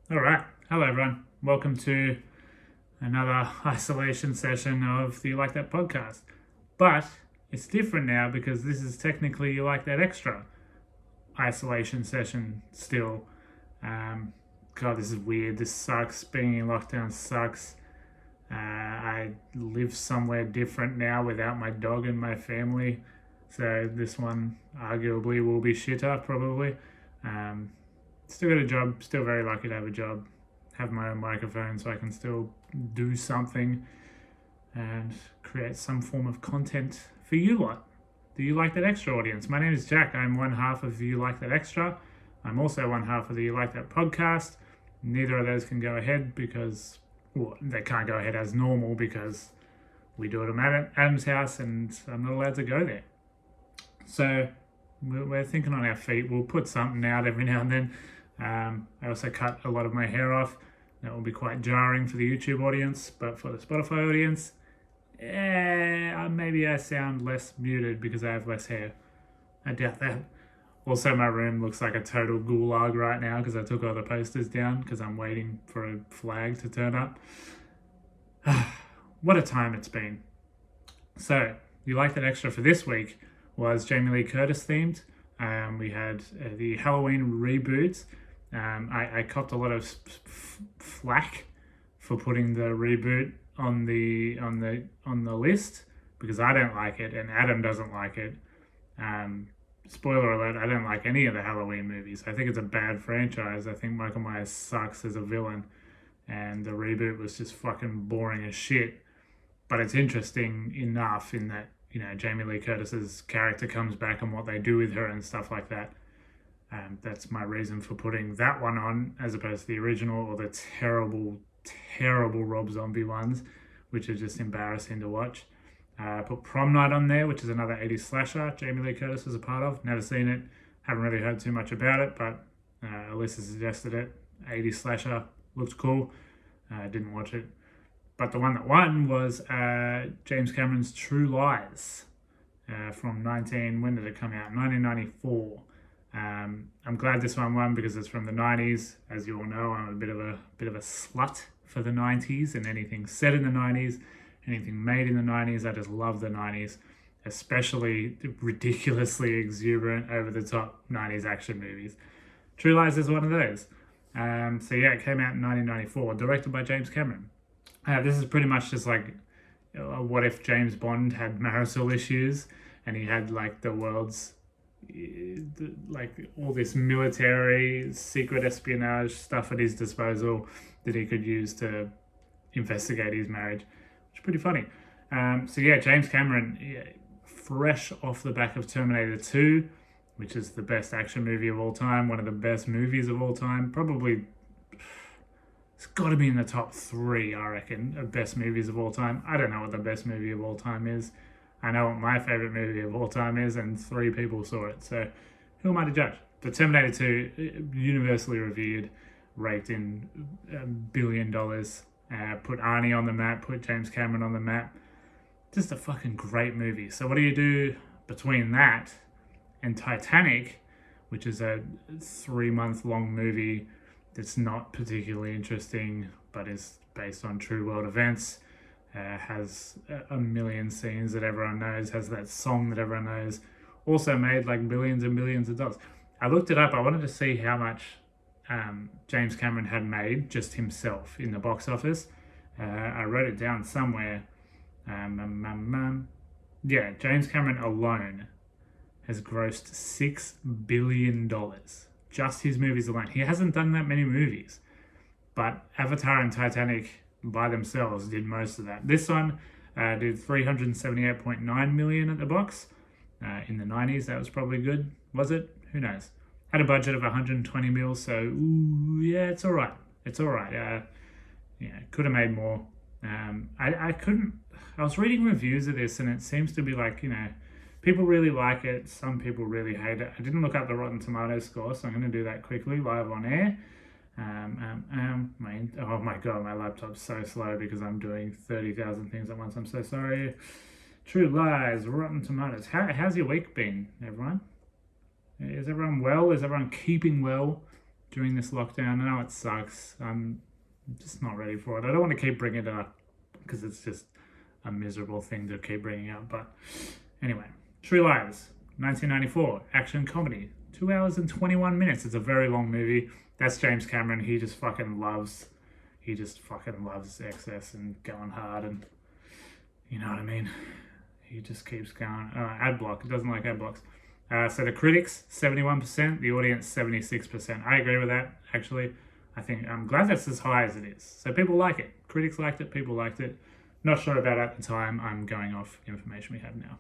All right. Hello, everyone. Welcome to another isolation session of the You Like That podcast. But it's different now because this is technically You Like That Extra isolation session still. God, this is weird. This sucks. Being in lockdown sucks. I live somewhere different now without my dog and my family. So this one arguably will be shitter, probably. Um, Still got a job, still very lucky to have a job, have my own microphone so I can still do something and create some form of content for you lot. Do you like that extra audience? My name is Jack. I'm one half of You Like That Extra. I'm also one half of the You Like That podcast. Neither of those can go ahead because, well, they can't go ahead as normal because we do it at Adam's house and I'm not allowed to go there. So we're thinking on our feet. We'll put something out every now and then. I also cut a lot of my hair off. That will be quite jarring for the YouTube audience, but for the Spotify audience, maybe I sound less muted because I have less hair. I doubt that. Also, my room looks like a total gulag right now because I took all the posters down because I'm waiting for a flag to turn up. What a time it's been. So, You Like That Extra for this week was Jamie Lee Curtis themed. We had the Halloween reboots. I copped a lot of flack for putting the reboot on the list because I don't like it and Adam doesn't like it. Spoiler alert: I don't like any of the Halloween movies. I think it's a bad franchise. I think Michael Myers sucks as a villain, and the reboot was just fucking boring as shit. But it's interesting enough in that Jamie Lee Curtis's character comes back and what they do with her and stuff like that. That's my reason for putting that one on as opposed to the original or the terrible, terrible Rob Zombie ones, which are just embarrassing to watch. I put Prom Night on there, which is another 80s slasher Jamie Lee Curtis was a part of. Never seen it. Haven't really heard too much about it, but Alyssa suggested it. 80s slasher. Looked cool. Didn't watch it. But the one that won was James Cameron's True Lies from when did it come out? 1994. I'm glad this one won because it's from the 90s. As you all know, I'm a bit of a slut for the 90s and anything set in the 90s, anything made in the 90s. I just love the 90s, especially ridiculously exuberant, over the top 90s action movies. True Lies is one of those. So yeah, it came out in 1994, directed by James Cameron. This is pretty much just like what if James Bond had marital issues and he had like the world's like all this military secret espionage stuff at his disposal that he could use to investigate his marriage, which is pretty funny. So yeah, James Cameron, fresh off the back of Terminator 2, which is the best action movie of all time, one of the best movies of all time, probably. It's got to be in the top 3, I reckon, of best movies of all time. I don't know what the best movie of all time is. I know what my favourite movie of all time is, and 3 people saw it. So who am I to judge? The Terminator 2, universally revered, raked in $1 billion, put Arnie on the map, put James Cameron on the map. Just a fucking great movie. So what do you do between that and Titanic, which is a 3-month-long movie that's not particularly interesting, but is based on true world events, has a million scenes that everyone knows, has that song that everyone knows, also made like billions and billions of dollars. I looked it up. I wanted to see how much James Cameron had made just himself in the box office. I wrote it down somewhere. Yeah, James Cameron alone has grossed $6 billion. Just his movies alone. He hasn't done that many movies, but Avatar and Titanic by themselves did most of that. This one did 378.9 million at the box. In the 90s, that was probably good. Was it? Who knows? Had a budget of 120 mil, so yeah, it's all right. It's all right. Could have made more. I couldn't. I was reading reviews of this, and it seems to be like people really like it. Some people really hate it. I didn't look up the Rotten Tomatoes score, so I'm going to do that quickly live on air. Oh my god, my laptop's so slow because I'm doing 30,000 things at once. I'm so sorry. True Lies, Rotten Tomatoes. How's your week been, everyone? Is everyone well? Is everyone keeping well during this lockdown. I know it sucks. I'm just not ready for it. I don't want to keep bringing it up because it's just a miserable thing to keep bringing up. But anyway, True Lies, 1994, action comedy, 2 hours and 21 minutes. It's a very long movie. That's James Cameron. He just fucking loves excess and going hard, and you know what I mean. He just keeps going. Ad block. He doesn't like ad blocks. So the critics, 71%. The audience, 76%. I agree with that, actually. I'm glad that's as high as it is. So people like it. Critics liked it. People liked it. Not sure about it at the time. I'm going off information we have now.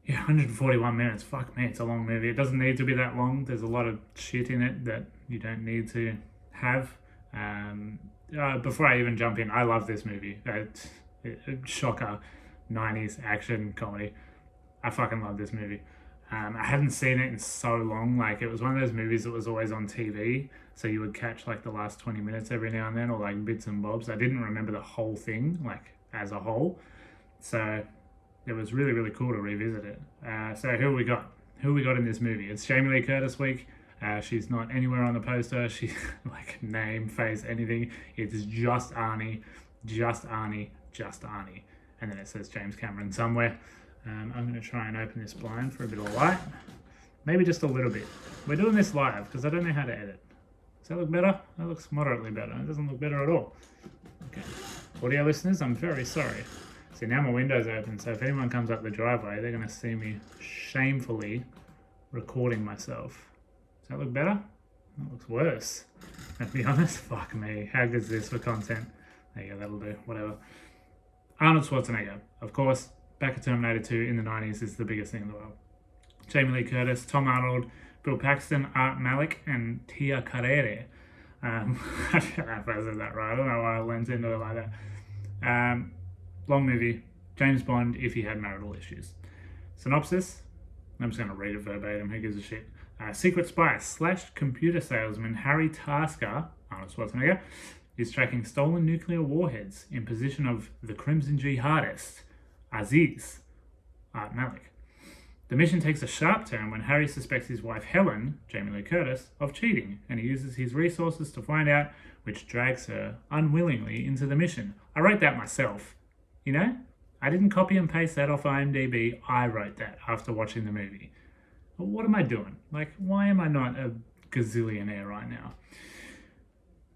Yeah, 141 minutes. Fuck me, it's a long movie. It doesn't need to be that long. There's a lot of shit in it that you don't need to have. Before I even jump in, I love this movie. Shocker, 90s action comedy. I fucking love this movie. I hadn't seen it in so long. Like, it was one of those movies that was always on TV, so you would catch like the last 20 minutes every now and then, or like bits and bobs. I didn't remember the whole thing, like as a whole. So it was really, really cool to revisit it. So who we got? Who we got in this movie? It's Jamie Lee Curtis week. She's not anywhere on the poster. She like name, face, anything. It's just Arnie, just Arnie, just Arnie. And then it says James Cameron somewhere. I'm going to try and open this blind for a bit of light. Maybe just a little bit. We're doing this live because I don't know how to edit. Does that look better? That looks moderately better. It doesn't look better at all. Okay. Audio listeners, I'm very sorry. See, now my window's open, so if anyone comes up the driveway, they're going to see me shamefully recording myself. Does that look better? That looks worse. To be honest, fuck me. How good's this for content? There you go, that'll do. Whatever. Arnold Schwarzenegger, of course. Back at Terminator 2 in the 90s is the biggest thing in the world. Jamie Lee Curtis, Tom Arnold, Bill Paxton, Art Malik, and Tia Carrere. I don't know if I said that right. I don't know why I lent into it like that. Long movie. James Bond if he had marital issues. Synopsis. I'm just going to read it verbatim. Who gives a shit? Secret spy / computer salesman Harry Tasker, Arnold Schwarzenegger, is tracking stolen nuclear warheads in possession of the Crimson Jihadist, Aziz, Art Malik. The mission takes a sharp turn when Harry suspects his wife Helen, Jamie Lee Curtis, of cheating, and he uses his resources to find out, which drags her unwillingly into the mission. I wrote that myself. You know? I didn't copy and paste that off IMDb. I wrote that after watching the movie. But what am I doing? Like, why am I not a gazillionaire right now?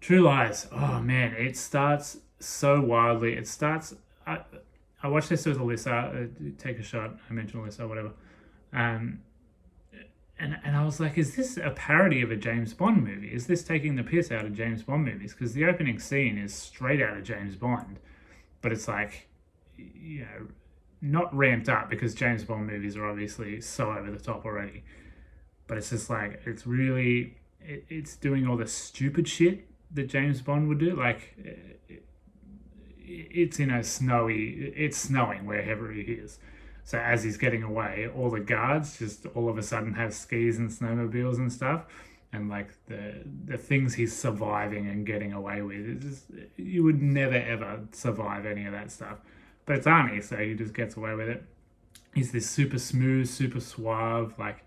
True Lies. Oh man, it starts so wildly. It starts... I watched this with Alyssa, take a shot, I mentioned Alyssa, whatever. And I was like, is this a parody of a James Bond movie? Is this taking the piss out of James Bond movies? Because the opening scene is straight out of James Bond. But it's like, you know, not ramped up because James Bond movies are obviously so over the top already. But it's just like, it's really, it's doing all the stupid shit that James Bond would do. Like, it's in a it's snowing wherever he is. So as he's getting away, all the guards just all of a sudden have skis and snowmobiles and stuff. And like the things he's surviving and getting away with, it's just, you would never ever survive any of that stuff. But it's Arnie, so he just gets away with it. He's this super smooth, super suave, like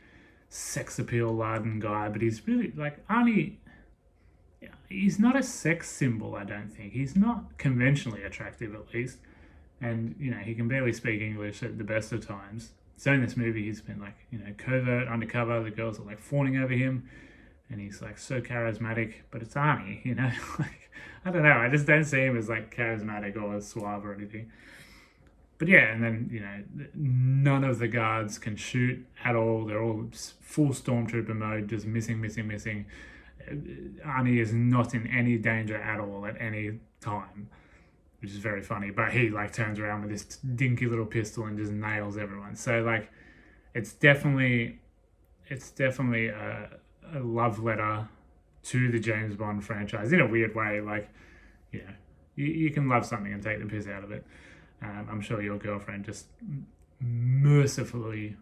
sex appeal laden guy, but he's really like Arnie. He's not a sex symbol, I don't think. He's not conventionally attractive, at least. And, you know, he can barely speak English at the best of times. So in this movie, he's been, like, you know, covert, undercover. The girls are, like, fawning over him. And he's, like, so charismatic. But it's Arnie, you know? Like, I don't know. I just don't see him as, like, charismatic or suave or anything. But, yeah, and then, you know, none of the guards can shoot at all. They're all full stormtrooper mode, just missing. Arnie is not in any danger at all at any time, which is very funny. But he like turns around with this dinky little pistol and just nails everyone. So like, it's definitely a love letter to the James Bond franchise in a weird way. Like, you know, you can love something and take the piss out of it. I'm sure your girlfriend just mercilessly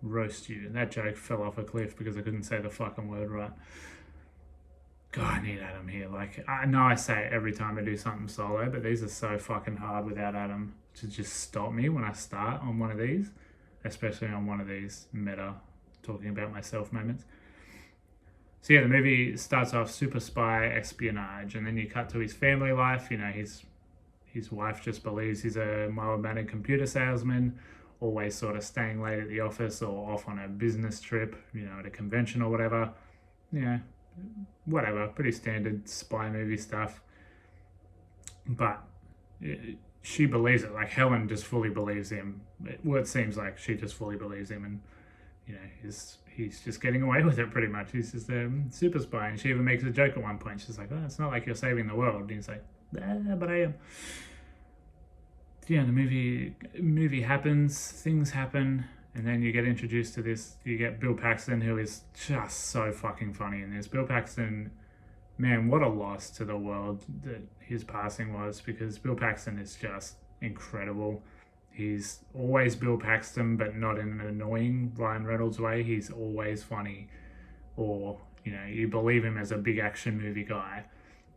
roast you. That joke fell off a cliff because I couldn't say the fucking word right. God, I need Adam here. Like, I know I say it every time I do something solo, but these are so fucking hard without Adam to just stop me when I start on one of these, especially on one of these meta talking about myself moments. So yeah, the movie starts off super spy espionage, and then you cut to his family life. You know, his wife just believes he's a mild-mannered computer salesman, always sort of staying late at the office or off on a business trip, you know, at a convention or whatever. Yeah, whatever, pretty standard spy movie stuff. But she believes it. Like Helen just fully believes him. Well, it seems like she just fully believes him, and you know, he's just getting away with it pretty much. He's just a super spy, and she even makes a joke at one point. She's like, "Oh, it's not like you're saving the world." And he's like, "But I am." Yeah, the movie happens, things happen, and then you get introduced to this. You get Bill Paxton, who is just so fucking funny in this. Bill Paxton, man, what a loss to the world that his passing was, because Bill Paxton is just incredible. He's always Bill Paxton, but not in an annoying Ryan Reynolds way. He's always funny, or you know, you believe him as a big action movie guy,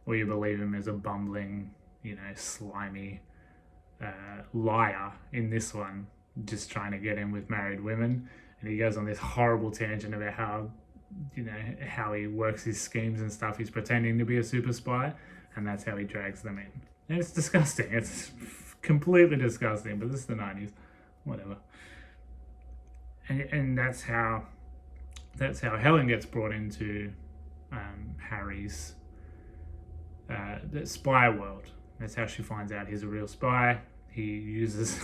or you believe him as a bumbling, you know, slimy liar in this one, just trying to get in with married women. And he goes on this horrible tangent about how, you know, how he works his schemes and stuff. He's pretending to be a super spy, and that's how he drags them in. And it's disgusting. It's completely disgusting, but this is the 90s. Whatever. And that's how Helen gets brought into Harry's the spy world. That's how she finds out he's a real spy. He uses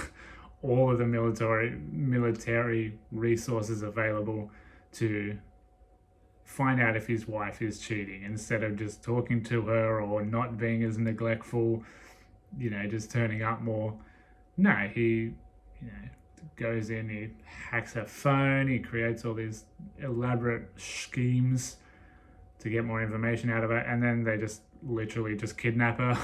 all of the military resources available to find out if his wife is cheating, instead of just talking to her or not being as neglectful, you know, just turning up more. No, he, you know, goes in, he hacks her phone, he creates all these elaborate schemes to get more information out of her, and then they just literally just kidnap her.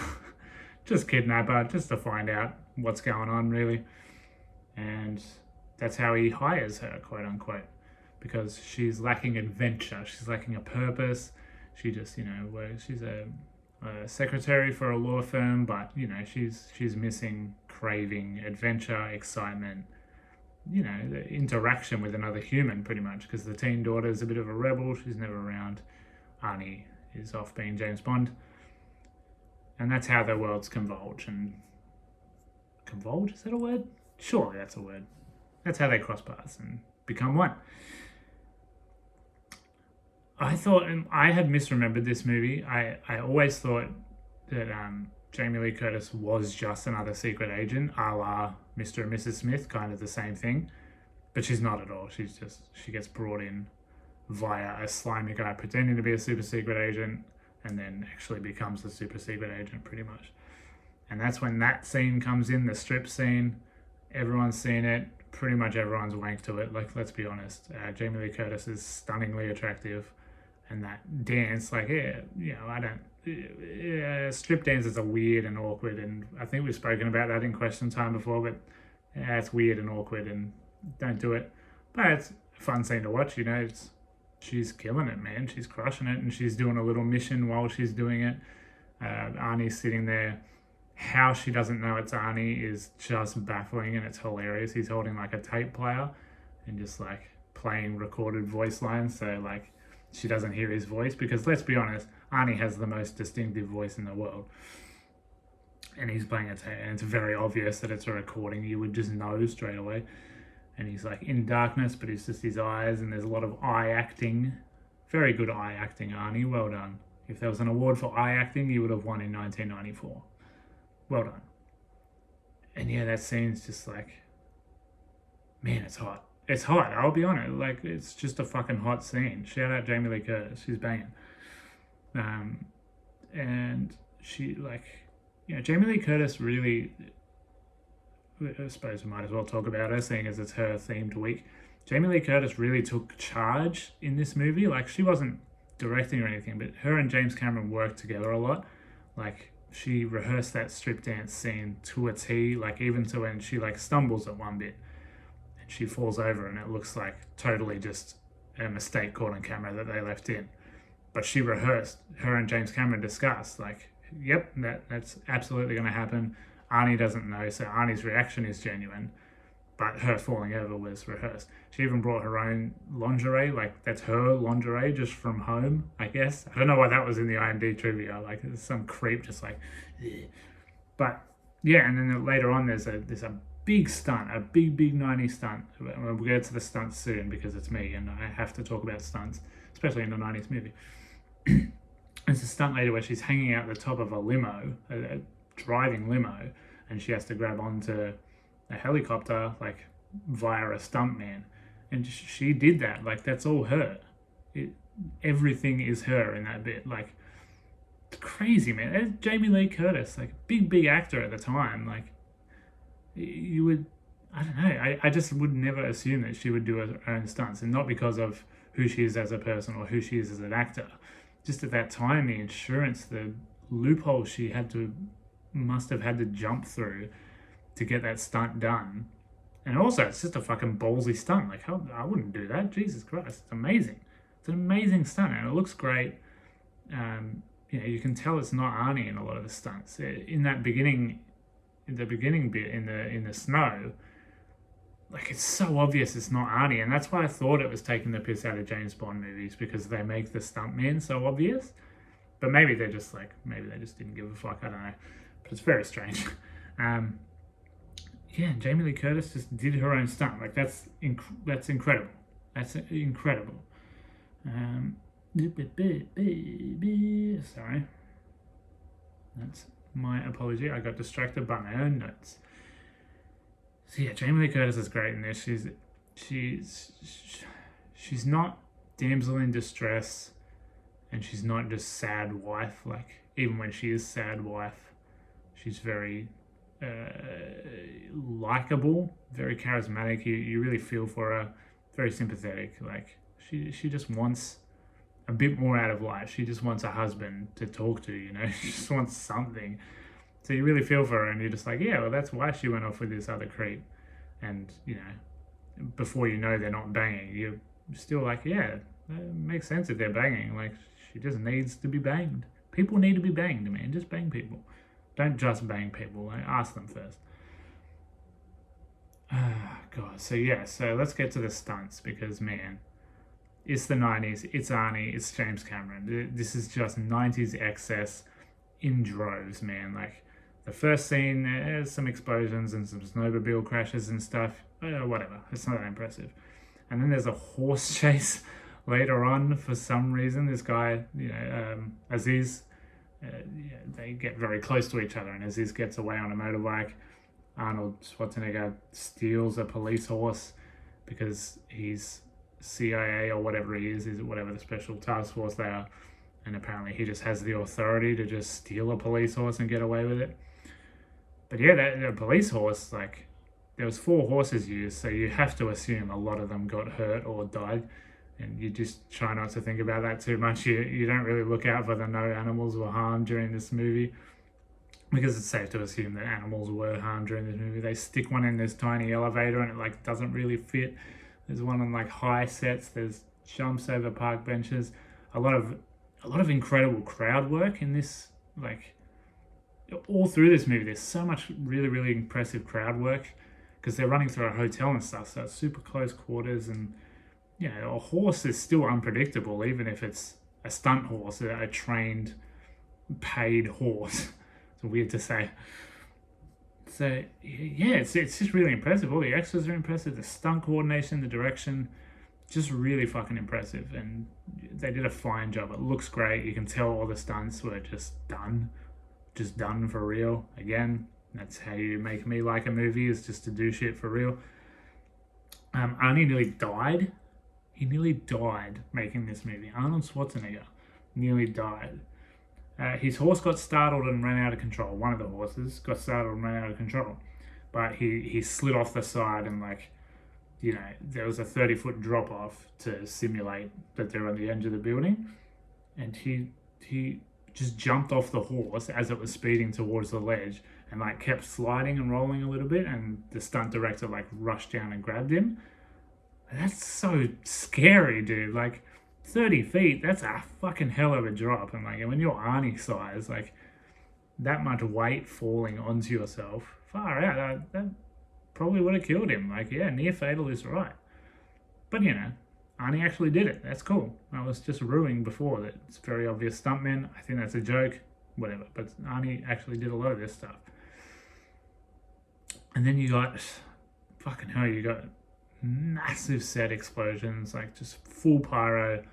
Just to find out what's going on, really. And that's how he hires her, quote unquote, because she's lacking adventure, she's lacking a purpose. She just, you know, she's a secretary for a law firm, but you know, she's missing craving, adventure, excitement, you know, the interaction with another human, pretty much, because the teen daughter is a bit of a rebel. She's never around. Arnie is off being James Bond. And that's how their worlds converge. And converge, is that a word? Surely that's a word. That's how they cross paths and become one. I thought, and I had misremembered this movie. I always thought that Jamie Lee Curtis was just another secret agent, a la Mr. and Mrs. Smith, kind of the same thing. But she's not at all. She gets brought in via a slimy guy pretending to be a super secret agent, and then actually becomes the super secret agent, pretty much. And that's when that scene comes in, the strip scene. Everyone's seen it. Pretty much everyone's wanked to it. Like, let's be honest. Jamie Lee Curtis is stunningly attractive. And that dance, like, strip dances are weird and awkward. And I think we've spoken about that in question time before, but it's weird and awkward and don't do it. But it's a fun scene to watch, you know. She's killing it, man. She's crushing it, and she's doing a little mission while she's doing it. Arnie's sitting there. How she doesn't know it's Arnie is just baffling, and it's hilarious. He's holding like a tape player and just like playing recorded voice lines, so like she doesn't hear his voice, because let's be honest, Arnie has the most distinctive voice in the world. And he's playing a tape, and it's very obvious that it's a recording. You would just know straight away. And he's like in darkness, but it's just his eyes, and there's a lot of eye acting. Very good eye acting, Arnie. Well done. If there was an award for eye acting, you would have won in 1994. Well done. And yeah, that scene's just like, man, it's hot. It's hot, I'll be honest. Like, it's just a fucking hot scene. Shout out Jamie Lee Curtis. She's banging. And she, like, you know, Jamie Lee Curtis really, I suppose we might as well talk about her, seeing as it's her themed week. Jamie Lee Curtis really took charge in this movie. Like, she wasn't directing or anything, but her and James Cameron worked together a lot. Like, she rehearsed that strip dance scene to a T, like, even to when she, like, stumbles at one bit and she falls over, and it looks like totally just a mistake caught on camera that they left in. But she rehearsed. Her and James Cameron discussed, like, yep, that's absolutely going to happen. Arnie doesn't know, so Arnie's reaction is genuine. but her falling over was rehearsed. She even brought her own lingerie, like that's her lingerie just from home, I guess. I don't know why that was in the IMDb trivia. Like some creep just like, ugh. But yeah, and then later on there's a big stunt, a big 90s stunt. We'll get to the stunts soon because it's me and I have to talk about stunts, especially in a 90s movie. It's a stunt later where she's hanging out the top of a limo, a driving limo, and she has to grab onto a helicopter like via a stuntman, and she did that. Like that's all her. Everything is her in that bit. Like it's crazy, man. That's Jamie Lee Curtis, like big actor at the time. Like you would, I don't know. I just would never assume that she would do her own stunts, and not because of who she is as a person or who she is as an actor. Just at that time, the insurance, the loopholes she must have had to jump through to get that stunt done. And also, it's just a fucking ballsy stunt. Like, I wouldn't do that. Jesus Christ, it's amazing. It's an amazing stunt, and it looks great. You can tell it's not Arnie in a lot of the stunts. In the beginning bit in the snow, like it's so obvious it's not Arnie, and that's why I thought it was taking the piss out of James Bond movies, because they make the stuntman so obvious. But maybe they just didn't give a fuck. I don't know. But it's very strange. Jamie Lee Curtis just did her own stunt. Like that's incredible. That's incredible. Sorry. That's my apology. I got distracted by my own notes. So yeah, Jamie Lee Curtis is great in this. She's not damsel in distress, and she's not just sad wife. Like even when she is sad wife, she's very likable, very charismatic. You really feel for her, very sympathetic. Like she just wants a bit more out of life. She just wants a husband to talk to, she just wants something. So you really feel for her, and you're just like, yeah, well, that's why she went off with this other creep. And before you know they're not banging, you're still like, yeah, it makes sense if they're banging. Like she just needs to be banged. People need to be banged, man. Just bang people. Don't just bang people. Like, ask them first. God. So let's get to the stunts, because man, it's the 90s. It's Arnie. It's James Cameron. This is just 90s excess in droves, man. Like the first scene, there's some explosions and some snowmobile crashes and stuff. Whatever. It's not that impressive. And then there's a horse chase later on for some reason. This guy, Aziz, they get very close to each other, and Aziz gets away on a motorbike. Arnold Schwarzenegger steals a police horse because he's CIA or whatever he is whatever the special task force they are, and apparently he just has the authority to just steal a police horse and get away with it. But yeah, that police horse, like there was 4 horses used, so you have to assume a lot of them got hurt or died, and you just try not to think about that too much. You don't really look out for the no animals were harmed during this movie, because it's safe to assume that animals were harmed during this movie. They stick one in this tiny elevator and it like doesn't really fit. There's one on like high sets. There's jumps over park benches. A lot of incredible crowd work in this. Like all through this movie, there's so much really impressive crowd work, because they're running through a hotel and stuff. So it's super close quarters, and a horse is still unpredictable, even if it's a stunt horse, a trained, paid horse. It's weird to say. So yeah, it's just really impressive. All the extras are impressive. The stunt coordination, the direction, just really fucking impressive. And they did a fine job. It looks great. You can tell all the stunts were just done for real. Again, that's how you make me like a movie, is just to do shit for real. Arnie nearly died. He nearly died making this movie. Arnold Schwarzenegger nearly died. His horse got startled and ran out of control. One of the horses got startled and ran out of control. But he slid off the side, and there was a 30-foot drop off to simulate that they're on the edge of the building. And he just jumped off the horse as it was speeding towards the ledge, and kept sliding and rolling a little bit, and the stunt director rushed down and grabbed him. That's so scary, dude. 30 feet, that's a fucking hell of a drop. And when you're Arnie size, that much weight falling onto yourself, far out, probably would have killed him. Like, yeah, near fatal is right. But, Arnie actually did it. That's cool. I was just ruining before that it's very obvious stuntman. I think that's a joke. Whatever. But Arnie actually did a lot of this stuff. And then you got, fucking hell, you got massive set explosions, like just full pyro,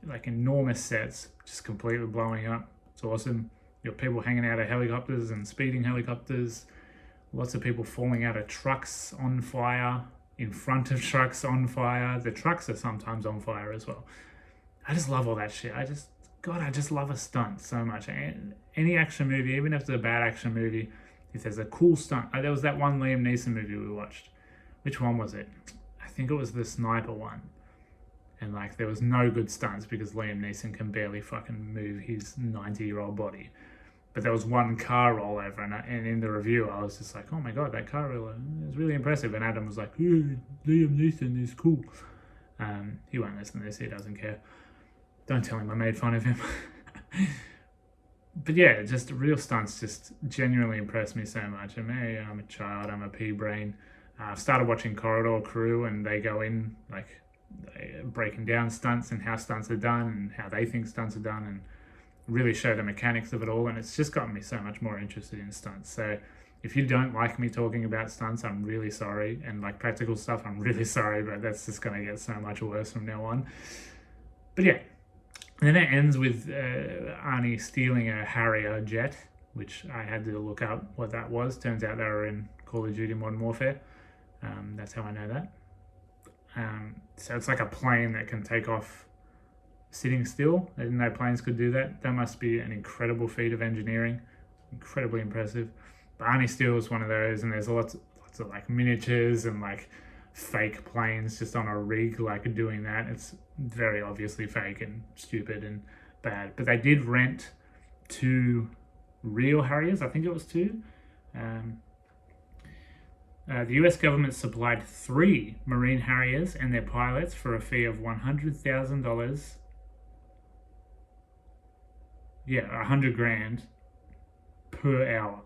like enormous sets, just completely blowing up. It's awesome. You got people hanging out of helicopters and speeding helicopters. Lots of people falling out of trucks on fire, in front of trucks on fire. The trucks are sometimes on fire as well. I just love all that shit. I just love a stunt so much. Any action movie, even if it's a bad action movie, if there's a cool stunt. There was that one Liam Neeson movie we watched. Which one was it? I think it was the sniper one. And like there was no good stunts because Liam Neeson can barely fucking move his 90-year-old body. But there was one car rollover, and in the review I was just like, oh my god, that car rollover is really impressive. And Adam was like, yeah, Liam Neeson is cool. He won't listen to this, he doesn't care. Don't tell him I made fun of him. But yeah, just real stunts just genuinely impressed me so much. I'm a child, I'm a pea brain. I've started watching Corridor Crew, and they go in, like, breaking down stunts and how stunts are done and how they think stunts are done, and really show the mechanics of it all. And it's just gotten me so much more interested in stunts. So if you don't like me talking about stunts, I'm really sorry. And like practical stuff, I'm really sorry, but that's just going to get so much worse from now on. But yeah. And then it ends with Arnie stealing a Harrier jet, which I had to look up what that was. Turns out they were in Call of Duty Modern Warfare. That's how I know that. So it's like a plane that can take off sitting still. I didn't know planes could do that. That must be an incredible feat of engineering. Incredibly impressive. But Arnie steals one of those, and there's lots of like miniatures and like fake planes just on a rig like doing that. It's very obviously fake and stupid and bad. But they did rent 2 real Harriers. I think it was 2. The US government supplied 3 Marine Harriers and their pilots for a fee of $100,000. Yeah, $100,000 per hour.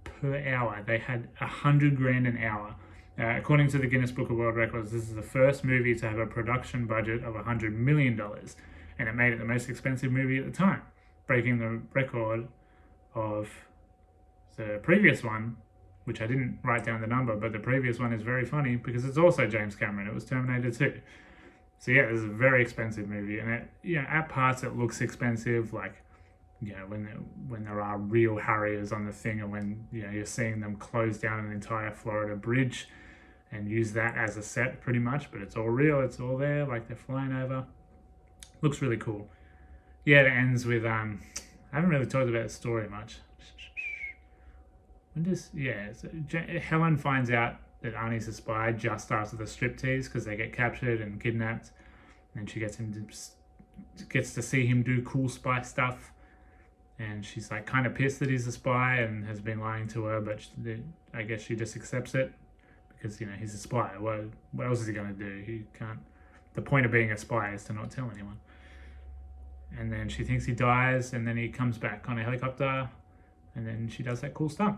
Per hour. They had $100,000 an hour. According to the Guinness Book of World Records, this is the first movie to have a production budget of $100 million, and it made it the most expensive movie at the time, breaking the record of the previous one, which I didn't write down the number, but the previous one is very funny because it's also James Cameron. It was Terminator 2. So yeah, this is a very expensive movie, and at parts it looks expensive, like when there are real Harriers on the thing, and when you're seeing them close down an entire Florida bridge and use that as a set pretty much, but it's all real, it's all there, like they're flying over. Looks really cool. Yeah, it ends with I haven't really talked about the story much. Helen finds out that Arnie's a spy just after the striptease because they get captured and kidnapped, and she gets to see him do cool spy stuff. And she's like kind of pissed that he's a spy and has been lying to her, but I guess she just accepts it because he's a spy. What else is he going to do? He can't. The point of being a spy is to not tell anyone. And then she thinks he dies, and then he comes back on a helicopter, and then she does that cool stuff.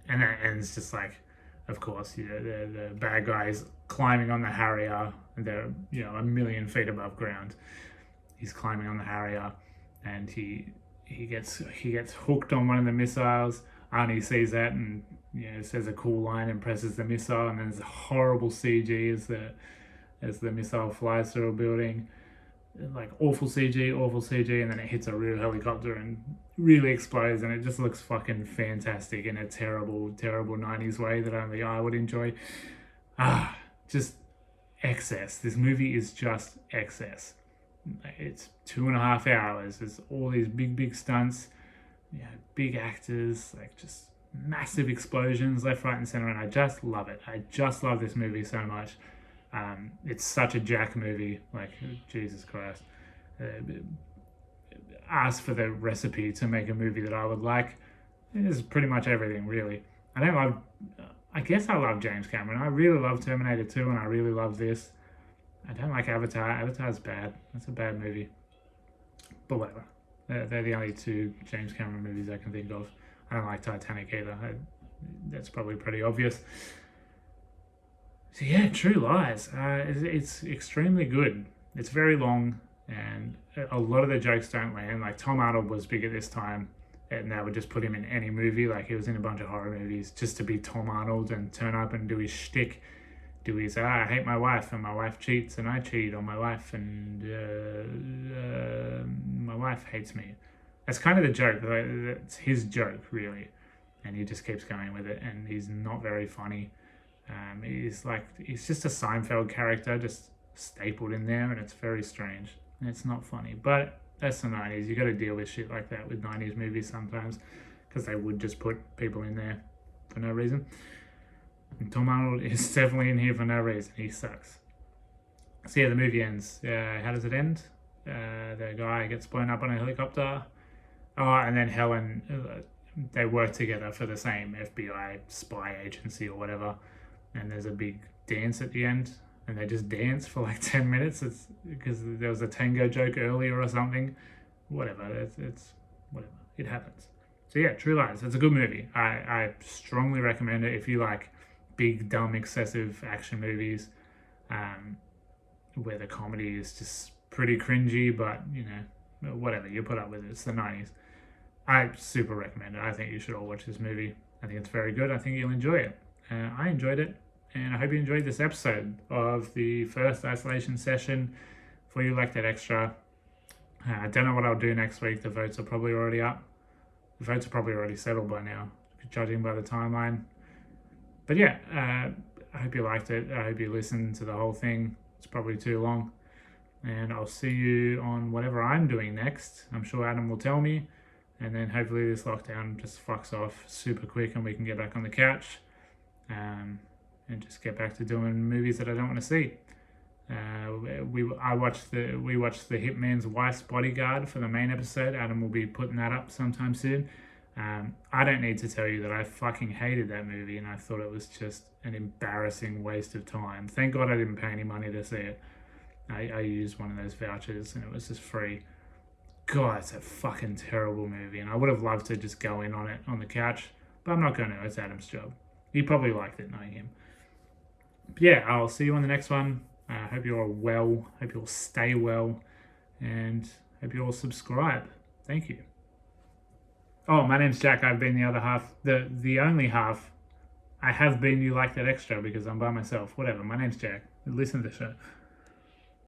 And that ends just like, of course, the bad guys climbing on the Harrier, and they're 1 million feet above ground. He's climbing on the Harrier, and he gets hooked on one of the missiles. Arnie sees that and says a cool line and presses the missile, and then there's a horrible CG as the missile flies through a building. Like awful CG, and then it hits a real helicopter and really explodes, and it just looks fucking fantastic in a terrible 90s way that only I would enjoy. Just excess. This movie is just excess. It's 2.5 hours. There's all these big stunts, big actors, like just massive explosions left, right, and center, and I just love it. I just love this movie so much. It's such a Jack movie, like Jesus Christ. Ask for the recipe to make a movie that I would like. It's pretty much everything, really. I guess I love James Cameron. I really love Terminator 2, and I really love this. I don't like Avatar. Avatar's bad. That's a bad movie. But whatever. They're the only 2 James Cameron movies I can think of. I don't like Titanic either. that's probably pretty obvious. So yeah, True Lies. It's extremely good. It's very long, and a lot of the jokes don't land. Like Tom Arnold was big at this time, and they would just put him in any movie. Like he was in a bunch of horror movies just to be Tom Arnold and turn up and do his shtick, do his I hate my wife and my wife cheats and I cheat on my wife and my wife hates me. That's kind of the joke. That's his joke really, and he just keeps going with it. And he's not very funny. He's just a Seinfeld character, just stapled in there, and it's very strange. And it's not funny, but that's the 90s. You got to deal with shit like that with 90s movies sometimes, because they would just put people in there for no reason. And Tom Arnold is definitely in here for no reason. He sucks. So yeah, the movie ends. How does it end? The guy gets blown up on a helicopter. Oh, and then Helen, they work together for the same FBI spy agency or whatever. And there's a big dance at the end, and they just dance for like 10 minutes. It's because there was a tango joke earlier or something. Whatever, it's whatever. It happens. So yeah, True Lies. It's a good movie. I strongly recommend it if you like big, dumb, excessive action movies, where the comedy is just pretty cringy, but you know, whatever, you put up with it. It's the 90s. I super recommend it. I think you should all watch this movie. I think it's very good. I think you'll enjoy it. I enjoyed it, and I hope you enjoyed this episode of the first isolation session for You Like That Extra. I don't know what I'll do next week. The votes are probably already up. The votes are probably already settled by now, judging by the timeline. But yeah, I hope you liked it. I hope you listened to the whole thing. It's probably too long. And I'll see you on whatever I'm doing next. I'm sure Adam will tell me. And then hopefully this lockdown just fucks off super quick and we can get back on the couch. And just get back to doing movies that I don't want to see. We watched the Hitman's Wife's Bodyguard for the main episode. Adam will be putting that up sometime soon. I don't need to tell you that I fucking hated that movie, and I thought it was just an embarrassing waste of time. Thank God I didn't pay any money to see it. I used one of those vouchers and it was just free. God, it's a fucking terrible movie, and I would have loved to just go in on it on the couch, but I'm not going to. It's Adam's job. He probably liked it, knowing him. But yeah, I'll see you on the next one. Hope you're all well. Hope you all stay well. And hope you all subscribe. Thank you. Oh, my name's Jack. I've been the other half. The only half. I have been You Like That Extra because I'm by myself. Whatever. My name's Jack. Listen to the show.